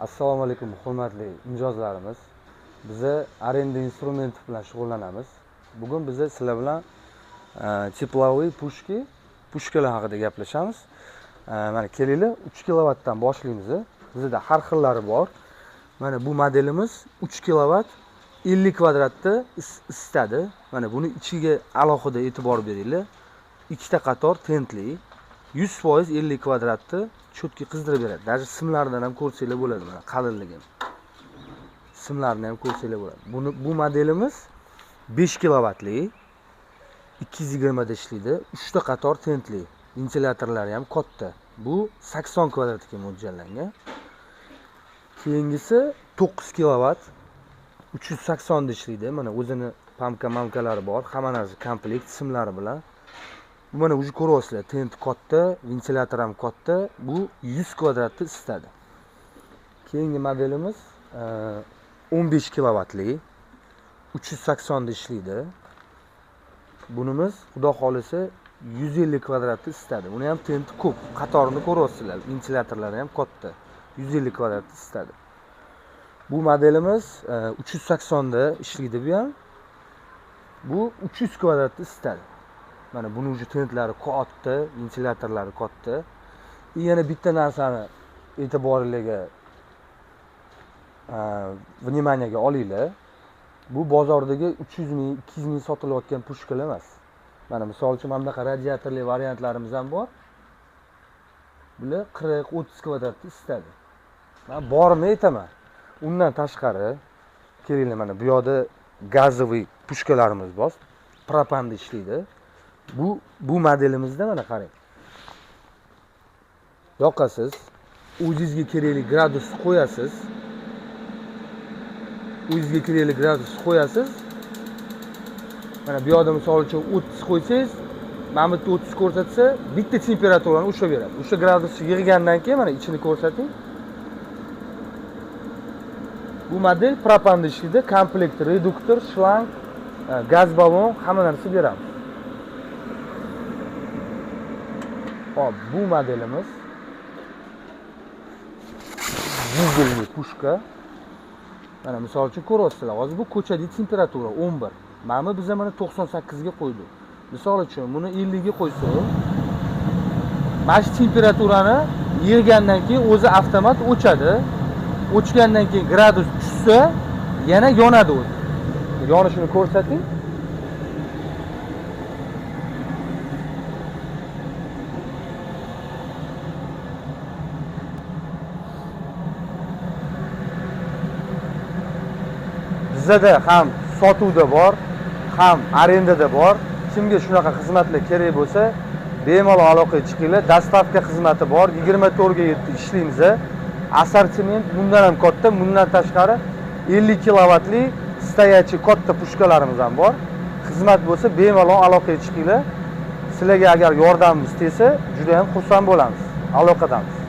Assalomu alaykum hurmatli mijozlarimiz. Biz arenda instrumenti bilan shug'ullanamiz. Bugun biz sizlar bilan teplовые pushkalar haqida gaplashamiz. Mana kelinglar, 3 kilovatdan boshlaymiz. Bizda har xillari bor. Mana bu modelimiz 3 kilovat 50 kvadratda isitadi. Mana buni ichiga alohida e'tibor beringlar. Ikkita qator tentli 100% 50 kvadratni cho'tki qizdirib beradi. Даже simlardan ham ko'rsanglar bo'ladi, mana qalinligini. Simlarni ham ko'rsanglar bo'ladi. Bu modelimiz 5 kilovatli 220 da ishlaydi. 3 ta qator tentli, ventilyatorlari ham katta. Bu 80 kvadratga mo'ljallangan. Keyingisi 9 kilovat 380 da ishlaydi. Mana o'zini mamkalari bor, hamma narsa komplekt simlari bilan. Bu mana o'zi ko'ryapsizlar, tent katta, ventilyator ham katta. Bu 100 kvadratni isitadi. Keyingi modelimiz 15 kilovatli 380 da ishlaydi. Bunimiz xudo xolisa 150 kvadratni isitadi. Buni ham tenti ko'p, qatorini ko'ryapsizlar, ventilyatorlari ham katta. 150 kvadratni isitadi. Bu modelimiz 380 da ishlaydi bu ham. Bu 300 kvadratni isitadi. Mana buni uji tentlari katta, ventilyatorlari katta. Yana bitta narsani e'tiboringizga vниманиеga olinglar. Bu bozordagi 300 ming, 200 ming sotilayotgan pushkalar emas. Mana misol uchun mana bunaqa radiatorli variantlarimiz ham bor. Bular 40-30 kvadratni isitadi. Men borini aytaman. Undan tashqari kelinglar, mana bu yoqda gazoviy pushkalarimiz bor. Propanda ishlaydi. Bu modelimizda mana qarang. Yoqasiz, o'zingizga kerakli gradus qo'yasiz. O'zingizga kerakli gradus qo'yasiz. Mana bu yoqda misol uchun 30 qo'ysangiz, mana bu yerda 30 ko'rsatsa, bitta temperaturani o'sha beradi. O'sha gradusni yig'gandan keyin mana ichini ko'rsating. Bu model propanda ishlaydi. Komplekt reduktor, shlang, gaz ballon hamma narsa beramiz. Hop, bu modelimiz 100 pushka. Mana misol uchun ko'ryapsizlar, hozir bu ko'chadagi temperatura 11. Mana biz mana 98 ga qo'ydik. Misol uchun buni 50 ga qo'ysak, mana shu temperaturani yig'gandan keyin o'zi avtomat o'chadi. O'chgandan keyin gradus tushsa, yana yonadi o'zi. Yonishini ko'rsating. Bizda ham sotuvda bor, ham arendada bor. Kimga shunaqa xizmatlar kerak bo'lsa, bemalol aloqaga chiqinglar. Dostavka xizmati bor. 24 ga 7 ishlaymiz. Assortiment bundan ham katta, bundan tashqari 50 kilovatli stoyachi katta pushkalarimiz ham bor. Xizmat bo'lsa, bemalol aloqaga chiqinglar. Sizlarga agar yordamimiz tegsa, juda ham xursand bo'lamiz. Aloqadamiz.